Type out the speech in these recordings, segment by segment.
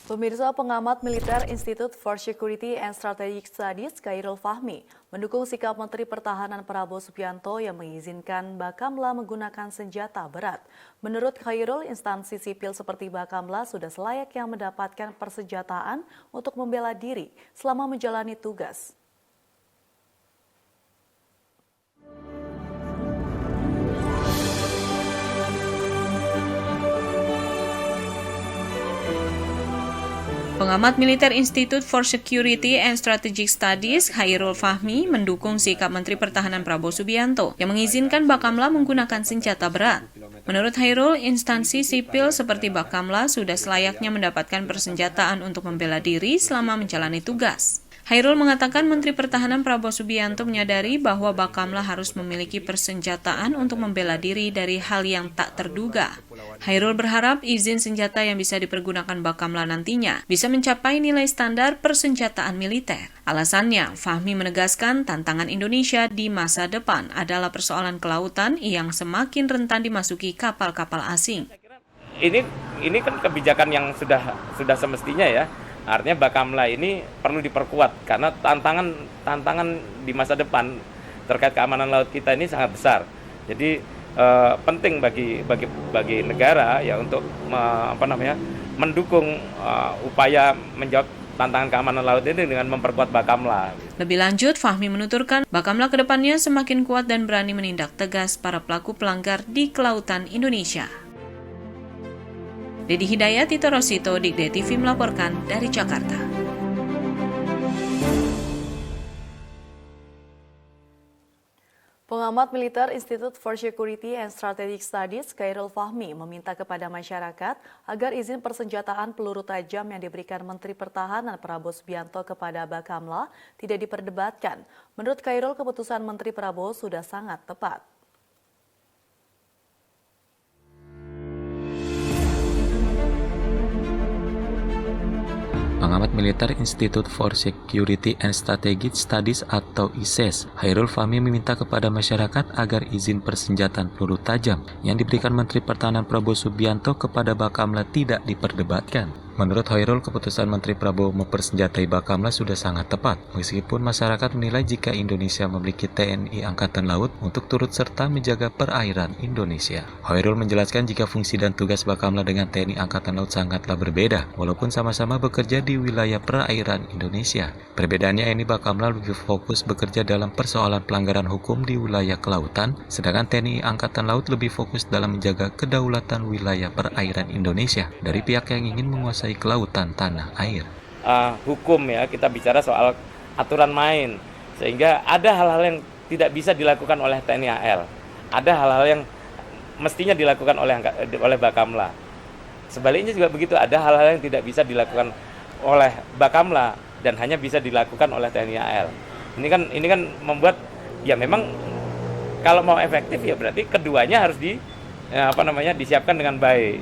Pemirsa, pengamat militer Institute for Security and Strategic Studies Khairul Fahmi mendukung sikap Menteri Pertahanan Prabowo Subianto yang mengizinkan Bakamla menggunakan senjata berat. Menurut Khairul, instansi sipil seperti Bakamla sudah selayaknya mendapatkan persenjataan untuk membela diri selama menjalani tugas. Pengamat militer Institute for Security and Strategic Studies Khairul Fahmi mendukung sikap Menteri Pertahanan Prabowo Subianto yang mengizinkan Bakamla menggunakan senjata berat. Menurut Khairul, instansi sipil seperti Bakamla sudah selayaknya mendapatkan persenjataan untuk membela diri selama menjalani tugas. Khairul mengatakan Menteri Pertahanan Prabowo Subianto menyadari bahwa Bakamla harus memiliki persenjataan untuk membela diri dari hal yang tak terduga. Khairul berharap izin senjata yang bisa dipergunakan Bakamla nantinya bisa mencapai nilai standar persenjataan militer. Alasannya, Fahmi menegaskan tantangan Indonesia di masa depan adalah persoalan kelautan yang semakin rentan dimasuki kapal-kapal asing. Ini kan kebijakan yang sudah semestinya ya. Artinya Bakamla ini perlu diperkuat karena tantangan di masa depan terkait keamanan laut kita ini sangat besar. Jadi penting bagi negara ya untuk mendukung upaya menjawab tantangan keamanan laut ini dengan memperkuat Bakamla. Lebih lanjut, Fahmi menuturkan Bakamla ke depannya semakin kuat dan berani menindak tegas para pelaku pelanggar di kelautan Indonesia. Dedi Hidayat, Tito Rosito, Dikde TV melaporkan dari Jakarta. Pengamat militer Institute for Security and Strategic Studies Khairul Fahmi meminta kepada masyarakat agar izin persenjataan peluru tajam yang diberikan Menteri Pertahanan Prabowo Subianto kepada Bakamla tidak diperdebatkan. Menurut Khairul, keputusan Menteri Prabowo sudah sangat tepat. Pengamat militer Institute for Security and Strategic Studies atau ISES, Khairul Fahmi meminta kepada masyarakat agar izin persenjataan peluru tajam yang diberikan Menteri Pertahanan Prabowo Subianto kepada Bakamla tidak diperdebatkan. Menurut Khairul, keputusan Menteri Prabowo mempersenjatai Bakamla sudah sangat tepat, meskipun masyarakat menilai jika Indonesia memiliki TNI Angkatan Laut untuk turut serta menjaga perairan Indonesia. Khairul menjelaskan jika fungsi dan tugas Bakamla dengan TNI Angkatan Laut sangatlah berbeda, walaupun sama-sama bekerja di wilayah perairan Indonesia. Perbedaannya ini Bakamla lebih fokus bekerja dalam persoalan pelanggaran hukum di wilayah kelautan, sedangkan TNI Angkatan Laut lebih fokus dalam menjaga kedaulatan wilayah perairan Indonesia dari pihak yang ingin menguasai kelautan tanah air. Hukum ya, kita bicara soal aturan main, sehingga ada hal-hal yang tidak bisa dilakukan oleh TNI AL, ada hal-hal yang mestinya dilakukan oleh Bakamla. Sebaliknya juga begitu, ada hal-hal yang tidak bisa dilakukan oleh Bakamla dan hanya bisa dilakukan oleh TNI AL. Ini kan membuat ya memang kalau mau efektif ya berarti keduanya harus disiapkan dengan baik.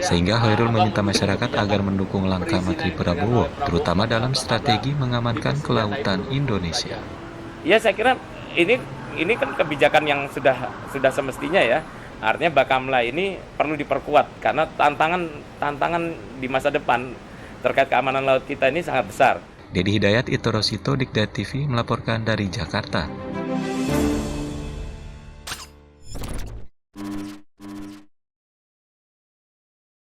Sehingga Khairul meminta masyarakat agar mendukung langkah Menteri Prabowo, terutama dalam strategi mengamankan kelautan Indonesia. Ya, saya kira ini kan kebijakan yang sudah semestinya ya. Artinya Bakamla ini perlu diperkuat karena tantangan di masa depan terkait keamanan laut kita ini sangat besar. Dedi Hidayat, Tito Rosito, Dikde TV melaporkan dari Jakarta.